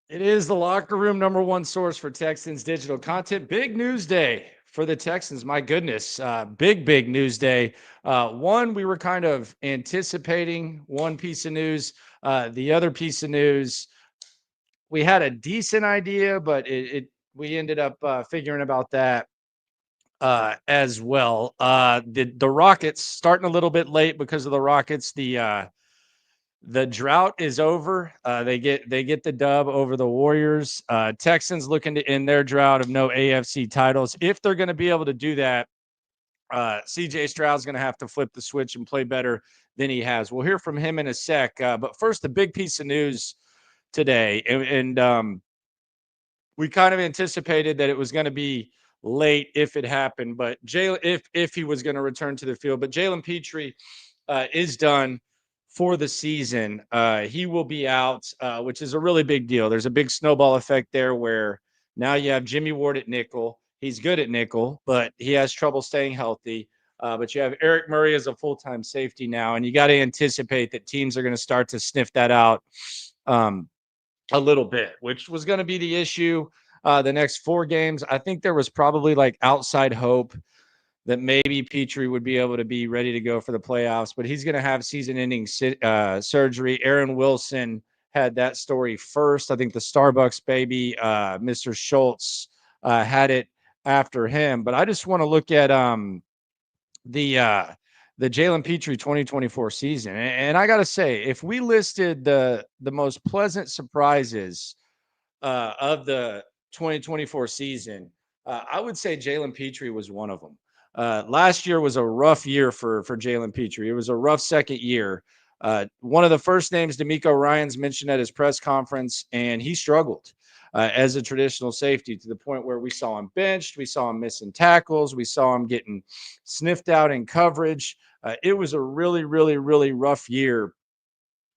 It is the locker room number one source for Texans digital content. Big news day for the Texans. My goodness. Big news day. One, we were kind of anticipating one piece of news. The other piece of news, we had a decent idea, but we ended up figuring about that as well. The Rockets starting a little bit late because of the Rockets. The drought is over. They get the dub over the Warriors. Texans looking to end their drought of no AFC titles. If they're going to be able to do that, CJ Stroud's going to have to flip the switch and play better than he has. We'll hear from him in a sec. But first, the big piece of news today, and we kind of anticipated that it was going to be late if it happened, but if he was going to return to the field, but Jalen Pitre is done for the season. He will be out, which is a really big deal. There's a big snowball effect there where now you have Jimmy Ward at nickel. He's good at nickel, but he has trouble staying healthy. But you have Eric Murray as a full-time safety now, and you got to anticipate that teams are going to start to sniff that out um, a little bit, which was going to be the issue the next four games. I think there was probably like outside hope that maybe Petrie would be able to be ready to go for the playoffs, but he's going to have season-ending surgery. Aaron Wilson had that story first. I think the Starbucks baby, Mr. Schultz, had it after him. But I just want to look at the uh, the Jalen Pitre 2024 season, and I got to say, if we listed the most pleasant surprises of the 2024 season, I would say Jalen Pitre was one of them. Last year was a rough year for Jalen Pitre. It was a rough second year. One of the first names DeMeco Ryans mentioned at his press conference, and he struggled as a traditional safety to the point where we saw him benched, we saw him missing tackles, we saw him getting sniffed out in coverage. It was a really rough year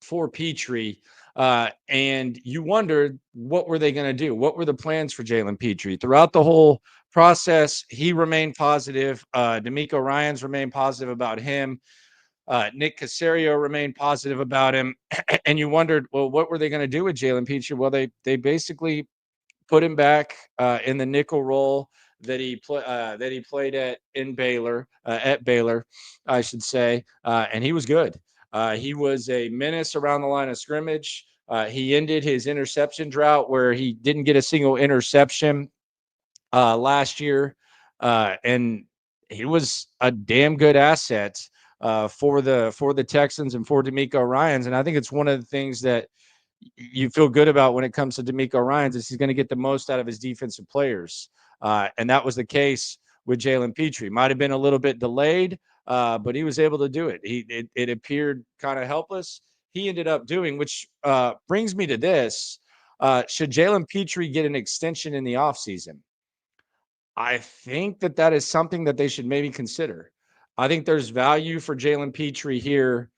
for Pitre. And you wondered, what were they going to do? What were the plans for Jalen Pitre? Throughout the whole process, he remained positive. DeMeco Ryans remained positive about him. Nick Caserio remained positive about him. And you wondered, well, what were they going to do with Jalen Pitre? Well, they basically put him back in the nickel role that he played at Baylor, I should say, and he was good. He was a menace around the line of scrimmage. He ended his interception drought where he didn't get a single interception last year, and he was a damn good asset for the Texans and for DeMeco Ryans. And I think it's one of the things that you feel good about when it comes to DeMeco Ryans is he's going to get the most out of his defensive players. And that was the case with Jalen Pitre. Might have been a little bit delayed, but he was able to do it. It appeared kind of helpless. He ended up doing, which brings me to this. Should Jalen Pitre get an extension in the offseason? I think that is something that they should maybe consider. I think there's value for Jalen Pitre here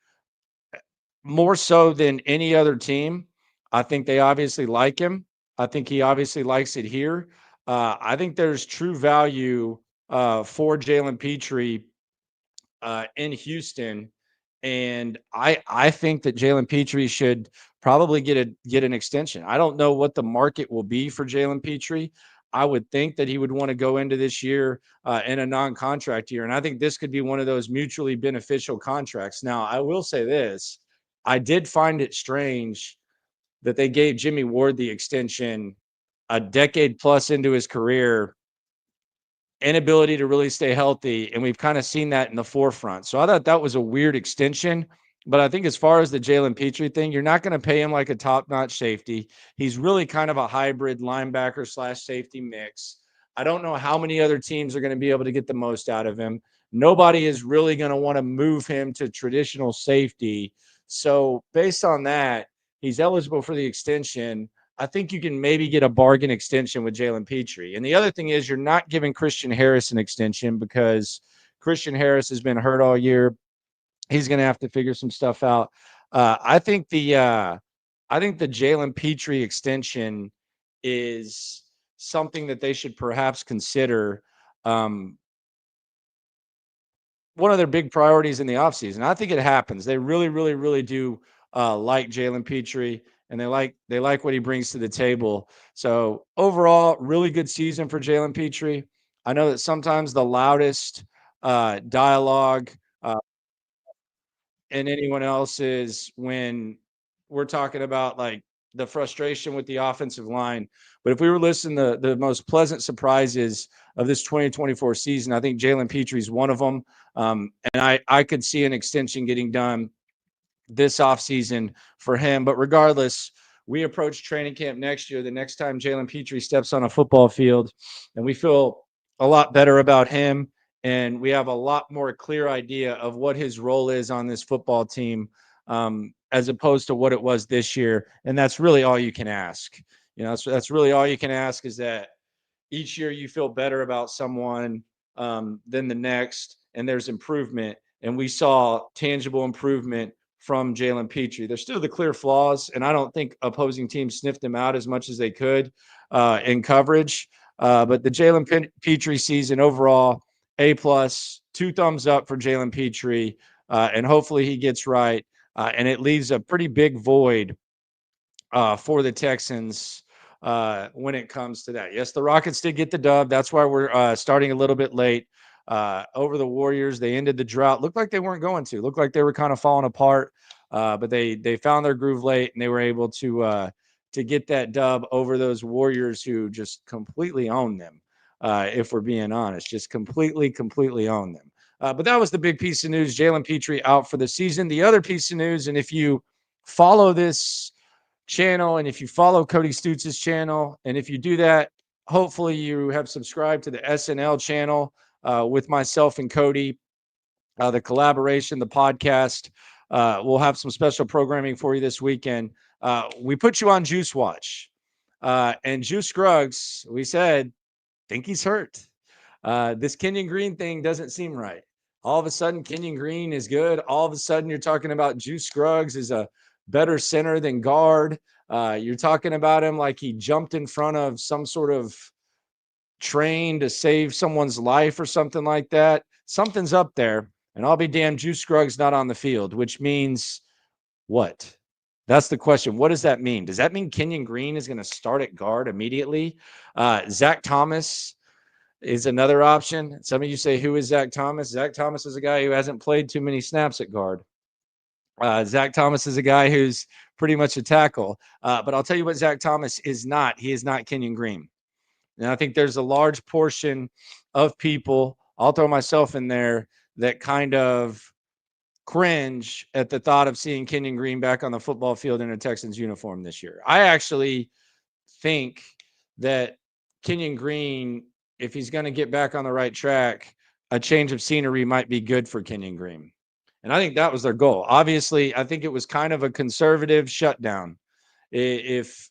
more so than any other team. I think they obviously like him. I think he obviously likes it here. I think there's true value for Jalen Pitre in Houston, and I think that Jalen Pitre should probably get an extension. I don't know what the market will be for Jalen Pitre. I would think that he would want to go into this year in a non-contract year, and I think this could be one of those mutually beneficial contracts. Now, I will say this: I did find it strange that they gave Jimmy Ward the extension a decade plus into his career, inability to really stay healthy, and we've kind of seen that in the forefront. So I thought that was a weird extension. But I think as far as the Jalen Pitre thing, you're not going to pay him like a top-notch safety. He's really kind of a hybrid linebacker slash safety mix. I don't know how many other teams are going to be able to get the most out of him. Nobody is really going to want to move him to traditional safety. So based on that, he's eligible for the extension. I think you can maybe get a bargain extension with Jalen Pitre. And the other thing is you're not giving Christian Harris an extension because Christian Harris has been hurt all year. He's going to have to figure some stuff out. I think the Jalen Pitre extension is something that they should perhaps consider um, one of their big priorities in the offseason. I think it happens. They really do like Jalen Pitre. and they like what he brings to the table. So overall, really good season for Jalen Pitre. I know that sometimes the loudest dialogue and anyone else is when we're talking about like the frustration with the offensive line. But if we were listening to the most pleasant surprises of this 2024 season, I think Jalen Pitre is one of them. And I could see an extension getting done this offseason for him. But regardless, we approach training camp next year, the next time Jalen Pitre steps on a football field, and we feel a lot better about him. And we have a lot more clear idea of what his role is on this football team, as opposed to what it was this year. And that's really all you can ask. That's really all you can ask, is that each year you feel better about someone than the next, and there's improvement. And we saw tangible improvement from Jalen Pitre. There's still the clear flaws, and I don't think opposing teams sniffed him out as much as they could in coverage. But the Jalen Pitre season overall, A+, 2 thumbs up for Jalen Pitre, and hopefully he gets right. And it leaves a pretty big void for the Texans when it comes to that. Yes, the Rockets did get the dub. That's why we're starting a little bit late. Over the Warriors, they ended the drought. Looked like they weren't going to. Looked like they were kind of falling apart. But they found their groove late, and they were able to get that dub over those Warriors who just completely owned them. If we're being honest, just completely owned them. But that was the big piece of news. Jalen Pitre out for the season. The other piece of news, and if you follow this channel, and if you follow Cody Stutz's channel, and if you do that, hopefully you have subscribed to the SNL channel with myself and Cody, the collaboration, the podcast. We'll have some special programming for you this weekend. We put you on Juice Watch, and Juice Scruggs, we said, think he's hurt. This Kenyon Green thing doesn't seem right. All of a sudden, Kenyon Green is good. All of a sudden, you're talking about Juice Scruggs is a better center than guard. You're talking about him like he jumped in front of some sort of train to save someone's life or something like that. Something's up there, and I'll be damned, Juice Scruggs not on the field, which means what? That's the question. What does that mean? Does that mean Kenyon Green is going to start at guard immediately? Zach Thomas is another option. Some of you say, who is Zach Thomas? Zach Thomas is a guy who hasn't played too many snaps at guard. Zach Thomas is a guy who's pretty much a tackle. But I'll tell you what Zach Thomas is not. He is not Kenyon Green. And I think there's a large portion of people, I'll throw myself in there, that kind of cringe at the thought of seeing Kenyon Green back on the football field in a Texans uniform this year. I actually think that Kenyon Green, if he's going to get back on the right track, a change of scenery might be good for Kenyon Green. And I think that was their goal. Obviously, I think it was kind of a conservative shutdown. If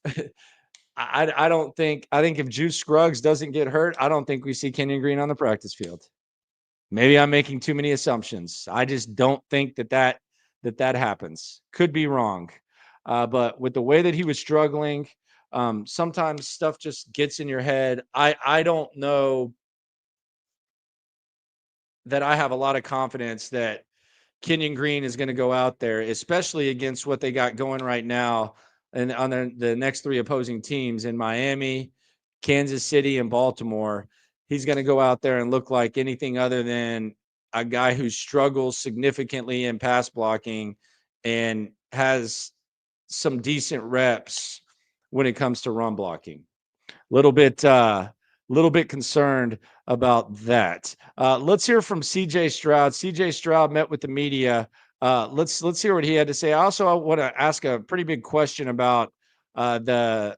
I don't think, I think if Juice Scruggs doesn't get hurt, I don't think we see Kenyon Green on the practice field. Maybe I'm making too many assumptions. I just don't think that happens. Could be wrong. But with the way that he was struggling, sometimes stuff just gets in your head. I don't know that I have a lot of confidence that Kenyon Green is going to go out there, especially against what they got going right now and on the next 3 opposing teams in Miami, Kansas City, and Baltimore. He's going to go out there and look like anything other than a guy who struggles significantly in pass blocking and has some decent reps when it comes to run blocking. Little bit concerned about that. Let's hear from CJ Stroud. CJ Stroud met with the media. Let's hear what he had to say. I also want to ask a pretty big question about the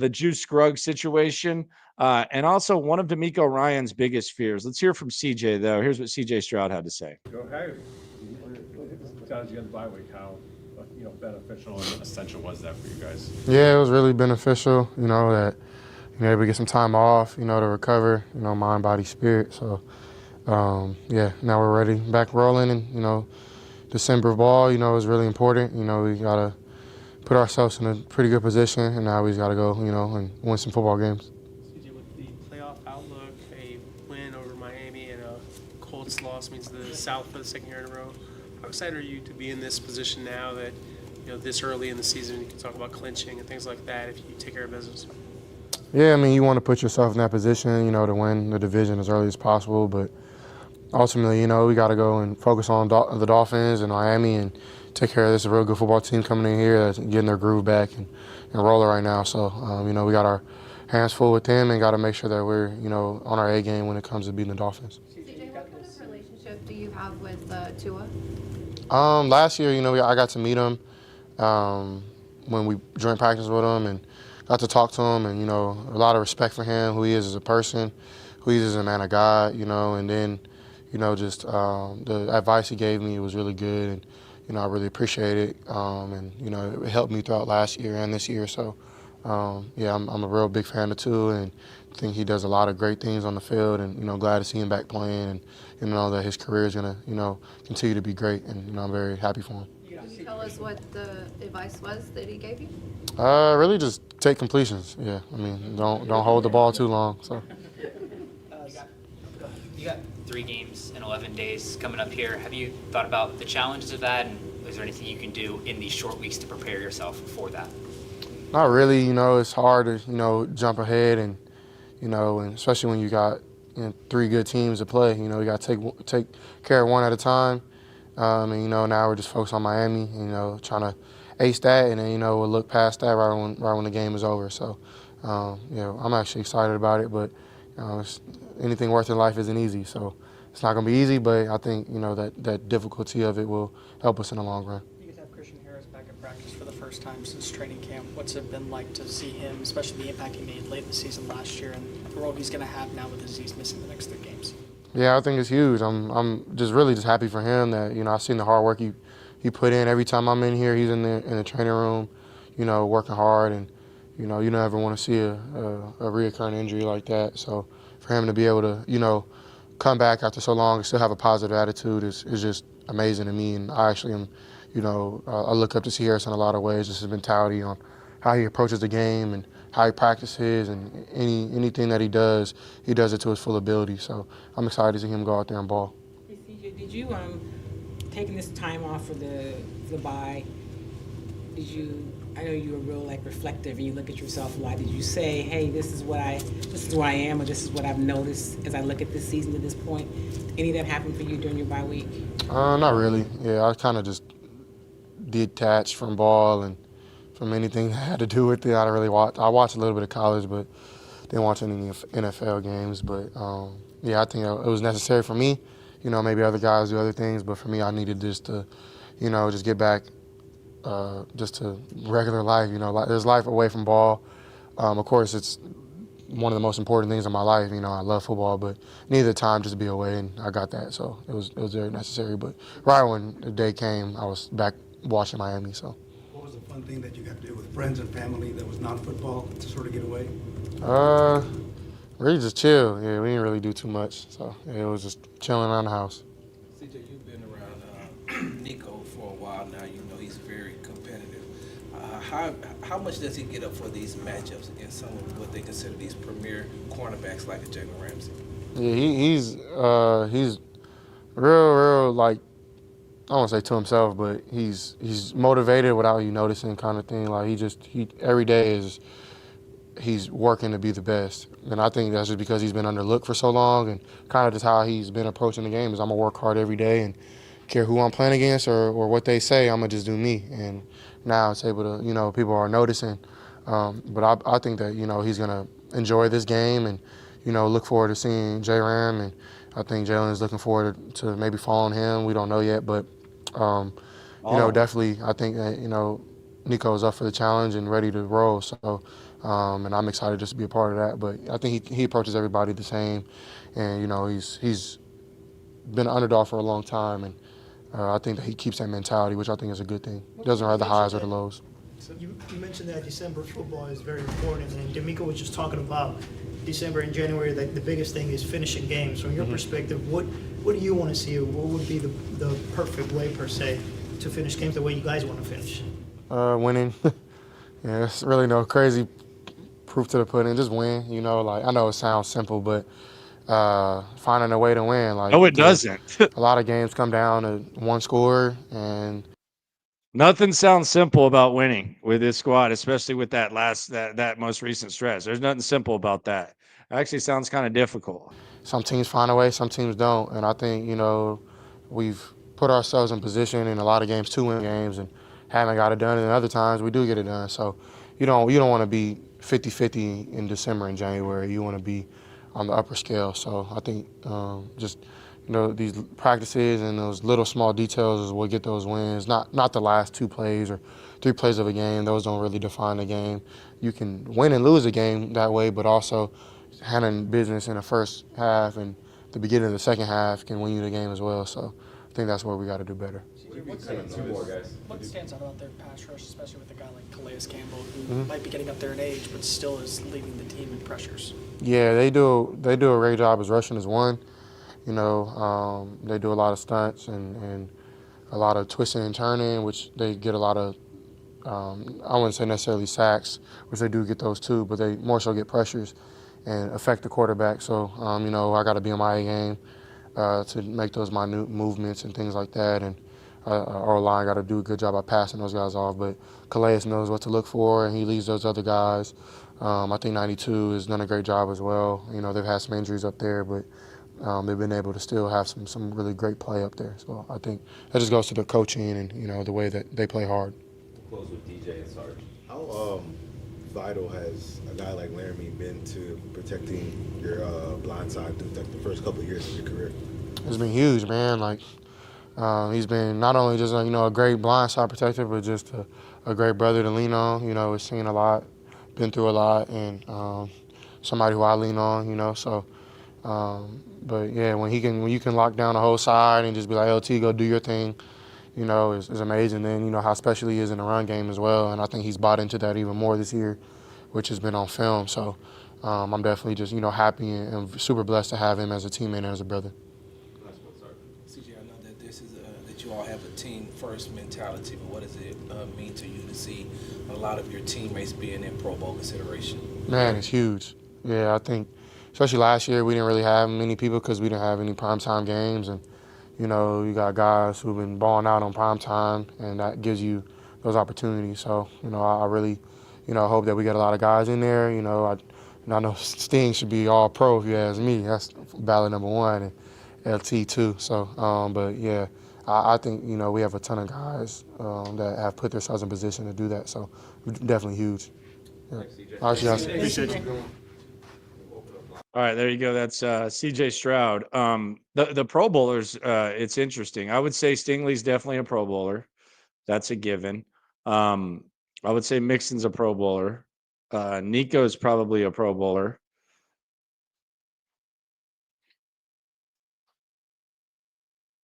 Juice Scruggs situation, and also one of DeMeco Ryan's biggest fears. Let's hear from CJ though. Here's what CJ Stroud had to say. Go ahead. Guys, you got the bye week. How beneficial and essential was that for you guys? Yeah, it was really beneficial. That able to get some time off. To recover. Mind, body, spirit. So, yeah, now we're ready, back rolling, and December ball. Is really important. We gotta put ourselves in a pretty good position, and now we just gotta go. And win some football games. CJ, with the playoff outlook, a win over Miami and a Colts loss means the South for the second year in a row. How excited are you to be in this position now that this early in the season, you can talk about clinching and things like that if you take care of business. Yeah, I mean, you want to put yourself in that position, to win the division as early as possible. But ultimately, we got to go and focus on the Dolphins and Miami and take care of this real good football team coming in here that's getting their groove back and rolling right now. So, we got our hands full with them and got to make sure that we're, on our A game when it comes to beating the Dolphins. CJ, what kind of relationship do you have with Tua? Last year, I got to meet him when we joined practice with him and got to talk to him and, a lot of respect for him, who he is as a person, who he is as a man of God, and then, just the advice he gave me was really good and, I really appreciate it. And, it helped me throughout last year and this year. So, I'm a real big fan of Tua and think he does a lot of great things on the field and, glad to see him back playing and, that his career is going to, continue to be great. And, I'm very happy for him. Can you tell us what the advice was that he gave you? Really just take completions. Yeah, I mean, don't hold the ball too long. So. You got 3 games in 11 days coming up here. Have you thought about the challenges of that, and is there anything you can do in these short weeks to prepare yourself for that? Not really. It's hard to jump ahead and and especially when you got 3 good teams to play. You got to take care of one at a time. And now we're just focused on Miami. Trying to ace that, and then we'll look past that right when the game is over. So, I'm actually excited about it. But anything worth in life isn't easy. So it's not going to be easy. But I think that difficulty of it will help us in the long run. You guys have Christian Harris back in practice for the first time since training camp. What's it been like to see him, especially the impact he made late in the season last year, and the role he's going to have now with the disease missing the next 3 games? Yeah, I think it's huge. I'm just really happy for him that I've seen the hard work he put in. Every time I'm in here, he's in the training room, working hard, and you never want to see a reoccurring injury like that. So for him to be able to come back after so long and still have a positive attitude is just amazing to me. And I actually am I look up to C. Harris in a lot of ways. Just his mentality on how he approaches the game and how he practices, and anything that he does it to his full ability. So I'm excited to see him go out there and ball. Hey, CJ, did you taking this time off for the bye? Did you? I know you were real reflective, and you look at yourself a lot. Did you say, "Hey, this is where I am, or this is what I've noticed as I look at this season to this point"? Any of that happened for you during your bye week? Not really. Yeah, I kind of just detached from ball and from anything that had to do with it. I don't really watch. I watched a little bit of college, but didn't watch any NFL games. But I think it was necessary for me. Maybe other guys do other things, but for me, I needed just to, just get back, just to regular life. There's life away from ball. Of course, it's one of the most important things in my life. I love football, but needed the time just to be away, and I got that. So it was very necessary. But right when the day came, I was back watching Miami. So. What was the fun thing that you got to do with friends and family that was not football to sort of get away? Really just chill. Yeah, we didn't really do too much. So it was just chilling around the house. CJ, you've been around Nico for a while now. He's very competitive. How much does he get up for these matchups against some of what they consider these premier cornerbacks like a Jalen Ramsey? Yeah, he's real I don't want to say to himself, but he's motivated without you noticing, kind of thing. He every day he's working to be the best, and I think that's just because he's been underlooked for so long, and kind of just how he's been approaching the game is I'm gonna work hard every day and care who I'm playing against or what they say. I'm gonna just do me, and now it's able to people are noticing, but I think that he's gonna enjoy this game and look forward to seeing J-Ram, and I think Jalen is looking forward to maybe following him. We don't know yet, but. Definitely, I think that, Nico is up for the challenge and ready to roll. So, and I'm excited just to be a part of that. But I think he approaches everybody the same, and he's been an underdog for a long time, and I think that he keeps that mentality, which I think is a good thing. He doesn't ride the highs or the lows. So you mentioned that December football is very important, and DeMeco was just talking about December and January. The biggest thing is finishing games. From your perspective, what do you want to see? What would be the perfect way, per se, to finish games the way you guys want to finish? Winning. Yeah, it's really no crazy proof to the pudding. Just win. I know it sounds simple, but finding a way to win. No, it doesn't. A lot of games come down to one score, and Nothing sounds simple about winning with this squad, especially with that most recent stretch. There's nothing simple about that. It actually sounds kind of difficult. Some teams find a way, some teams don't. And I think, we've put ourselves in position in a lot of games to win games and haven't got it done. And other times we do get it done. So you don't want to be 50-50 in December and January. You want to be on the upper scale. So I think just these practices and those little small details is what get those wins. Not the last 2 plays or 3 plays of a game. Those don't really define the game. You can win and lose a game that way, but also handling business in the first half and the beginning of the second half can win you the game as well. So I think that's where we got to do better. What stands out about their pass rush, especially with a guy like Calais Campbell, who Mm-hmm. might be getting up there in age, but still is leading the team in pressures? Yeah, they do a great job as rushing as one. They do a lot of stunts and a lot of twisting and turning, which they get a lot of, I wouldn't say necessarily sacks, which they do get those too, but they more so get pressures and affect the quarterback. So, I got to be on my A game to make those minute movements and things like that. And our line got to do a good job of passing those guys off. But Calais knows what to look for, and he leads those other guys. I think 92 has done a great job as well. They've had some injuries up there, but they've been able to still have some really great play up there. So I think that just goes to the coaching and, the way that they play hard. We'll close with DJ and Sarge. How vital has a guy like Laramie been to protecting your blind side through the first couple of years of your career? It's been huge, man. He's been not only just a great blind side protector, but just a great brother to lean on. He's seen a lot, been through a lot, and somebody who I lean on. So, but yeah, when you can lock down the whole side and just be like, LT, go do your thing, is amazing. Then how special he is in the run game as well, and I think he's bought into that even more this year, which has been on film. So, I'm definitely just happy and super blessed to have him as a teammate and as a brother. CJ, I know that this is that you all have a team first mentality, but what does it mean to you to see a lot of your teammates being in Pro Bowl consideration? Man, it's huge. Yeah, I think, especially last year, we didn't really have many people because we didn't have any primetime games. And, you got guys who've been balling out on primetime, and that gives you those opportunities. So, I really, hope that we get a lot of guys in there. I know Sting should be all pro if you ask me. That's ballot number 1, and LT too. So, but yeah, I think, we have a ton of guys that have put themselves in position to do that. So, definitely huge. Yeah. All right, guys. Appreciate you. All right, there you go. That's CJ Stroud. The Pro Bowlers, it's interesting. I would say Stingley's definitely a Pro Bowler. That's a given. I would say Mixon's a Pro Bowler. Nico's probably a Pro Bowler.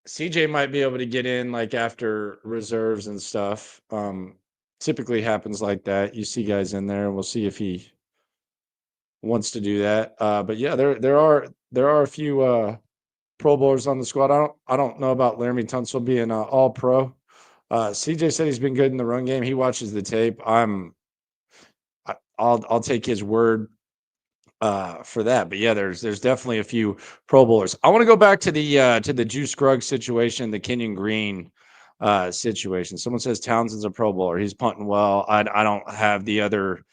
CJ might be able to get in after reserves and stuff. Typically happens like that. You see guys in there. We'll see if he wants to do that. But yeah, there are a few Pro Bowlers on the squad. I don't know about Laramie Tunsil being all pro. CJ said he's been good in the run game. He watches the tape. I'll take his word for that. But yeah, there's definitely a few Pro Bowlers. I want to go back to the Juice Scruggs situation, the Kenyon Green situation. Someone says Townsend's a Pro Bowler. He's punting well. I don't have the other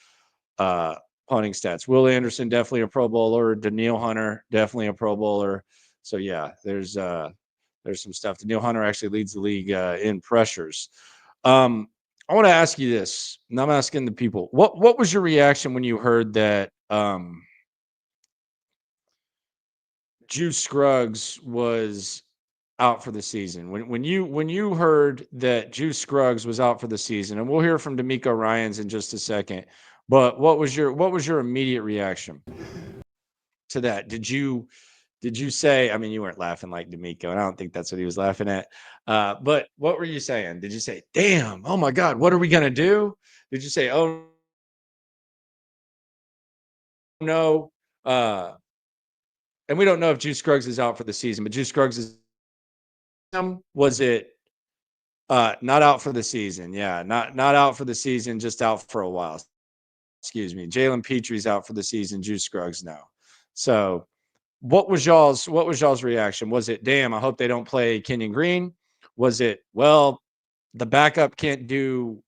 punting stats. Will Anderson, definitely a Pro Bowler. Daniil Hunter, definitely a Pro Bowler. So yeah, there's some stuff. Daniil Hunter actually leads the league in pressures. I want to ask you this, and I'm asking the people. What was your reaction when you heard that Juice Scruggs was out for the season? When you heard that Juice Scruggs was out for the season, and we'll hear from DeMeco Ryans in just a second. But what was your immediate reaction to that? Did you say? I mean, you weren't laughing like DeMeco, and I don't think that's what he was laughing at. But what were you saying? Did you say, "Damn, oh my God, what are we gonna do"? Did you say, "Oh no"? And we don't know if Juice Scruggs is out for the season, but Juice Scruggs is. Was it not out for the season? Yeah, not out for the season, just out for a while. Excuse me. Jalen Pitre's out for the season. Juice Scruggs now. So, what was y'all's reaction? Was it, damn, I hope they don't play Kenyon Green? Was it, well, the backup can't do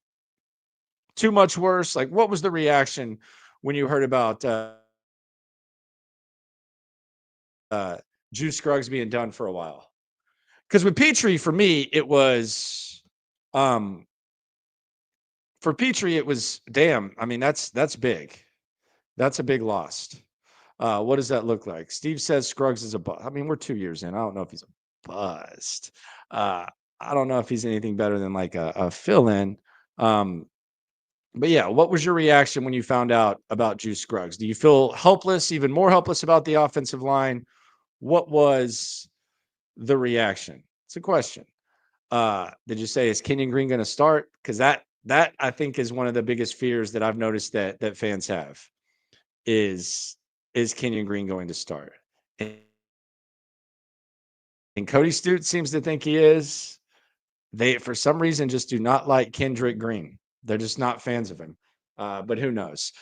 too much worse. Like, what was the reaction when you heard about Juice Scruggs being done for a while? Because with Pitre, for me, it was for Pitre, it was damn. I mean, that's big. That's a big loss. What does that look like? Steve says Scruggs is a bust. I mean, we're 2 years in. I don't know if he's a bust. I don't know if he's anything better than like a fill-in. But yeah, what was your reaction when you found out about Juice Scruggs? Do you feel helpless, even more helpless about the offensive line? What was the reaction? It's a question. Did you say, is Kenyon Green going to start? Because that I think is one of the biggest fears that I've noticed that fans have is Kenyon Green going to start? And Cody Stute seems to think he is. They, for some reason, just do not like Kendrick Green. They're just not fans of him. But who knows?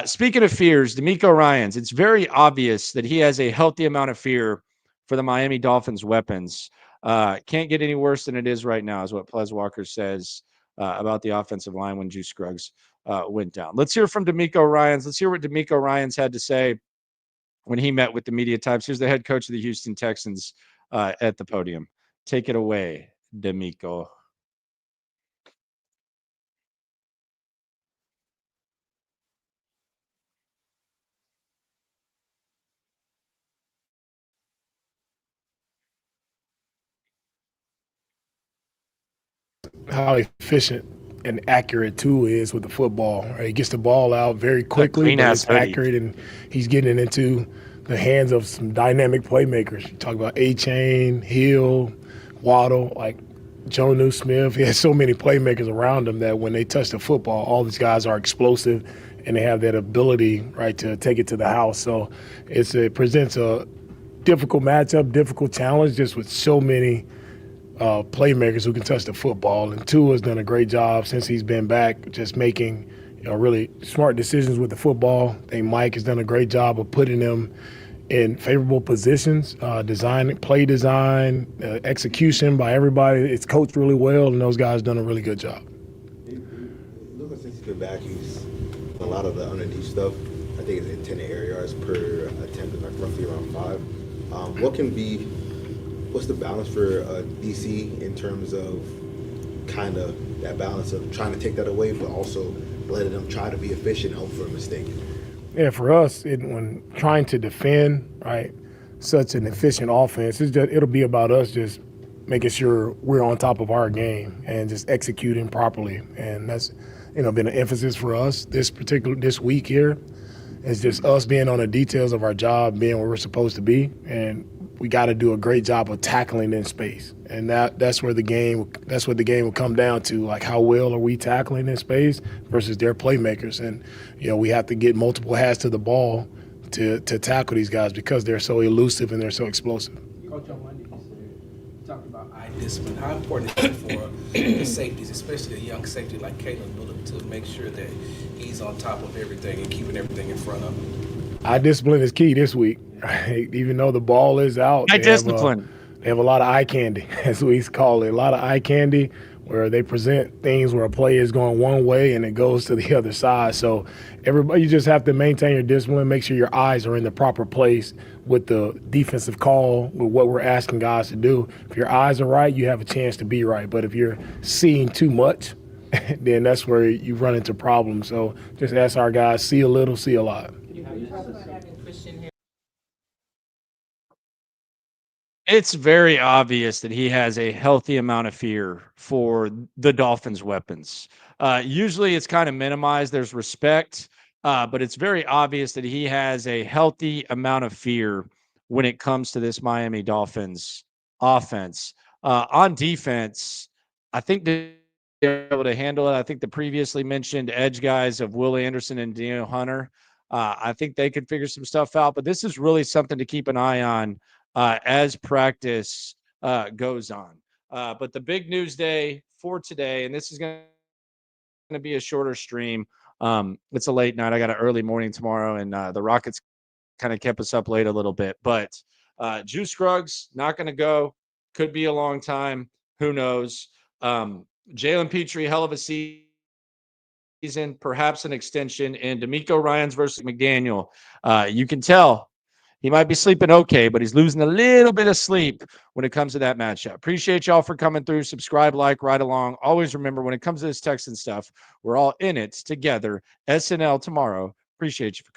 Speaking of fears, DeMeco Ryans, it's very obvious that he has a healthy amount of fear for the Miami Dolphins weapons. Can't get any worse than it is right now, is what Ples Walker says about the offensive line when Juice Scruggs went down. Let's hear from DeMeco Ryans. Let's hear what DeMeco Ryans had to say when he met with the media types. Here's the head coach of the Houston Texans at the podium. Take it away, DeMeco. How efficient and accurate too is with the football. Right? He gets the ball out very quickly, but it's accurate, and he's getting into the hands of some dynamic playmakers. You talk about A-Chain, Hill, Waddle, like Jonnu Smith. He has so many playmakers around him that when they touch the football, all these guys are explosive, and they have that ability, right, to take it to the house. So it presents a difficult matchup, difficult challenge, just with so many playmakers who can touch the football. And Tua's done a great job since he's been back, just making really smart decisions with the football. I think Mike has done a great job of putting them in favorable positions, play design, execution by everybody. It's coached really well, and those guys done a really good job. Look, since he's been back, he's a lot of the underneath stuff. I think it's intended air yards per attempt, like roughly around 5. What's the balance for DC in terms of kind of that balance of trying to take that away, but also letting them try to be efficient and hope for a mistake? Yeah, for us, when trying to defend, right, such an efficient offense, it'll be about us just making sure we're on top of our game and just executing properly. And that's, been an emphasis for us this week here. It's just us being on the details of our job, being where we're supposed to be, and we got to do a great job of tackling in space. And that's what the game will come down to, like how well are we tackling in space versus their playmakers. And we have to get multiple hands to the ball to tackle these guys because they're so elusive and they're so explosive. Coach, on Monday you talked about eye discipline. How important is it for the safeties, especially a young safety like Caleb Miller, to make sure that he's on top of everything and keeping everything in front of him? Eye discipline is key this week. Right? Even though the ball is out, they have a lot of eye candy, as we call it. A lot of eye candy where they present things where a play is going one way and it goes to the other side. So you just have to maintain your discipline, make sure your eyes are in the proper place with the defensive call, with what we're asking guys to do. If your eyes are right, you have a chance to be right. But if you're seeing too much, then that's where you run into problems. So just ask our guys, see a little, see a lot. It's very obvious that he has a healthy amount of fear for the Dolphins' weapons. Usually it's kind of minimized. There's respect, but it's very obvious that he has a healthy amount of fear when it comes to this Miami Dolphins offense. On defense, I think they're able to handle it. I think the previously mentioned edge guys of Will Anderson and Daniel Hunter, I think they could figure some stuff out, but this is really something to keep an eye on as practice goes on. But the big news day for today, and this is going to be a shorter stream. It's a late night. I got an early morning tomorrow, and the Rockets kind of kept us up late a little bit. But Juice Scruggs, not going to go. Could be a long time. Who knows? Jalen Pitre, hell of a season, perhaps an extension, and DeMeco Ryans versus McDaniel. You can tell he might be sleeping okay, but he's losing a little bit of sleep when it comes to that matchup. Appreciate y'all for coming through. Subscribe, like, right along. Always remember, when it comes to this Texan stuff, we're all in it together. SNL tomorrow. Appreciate you for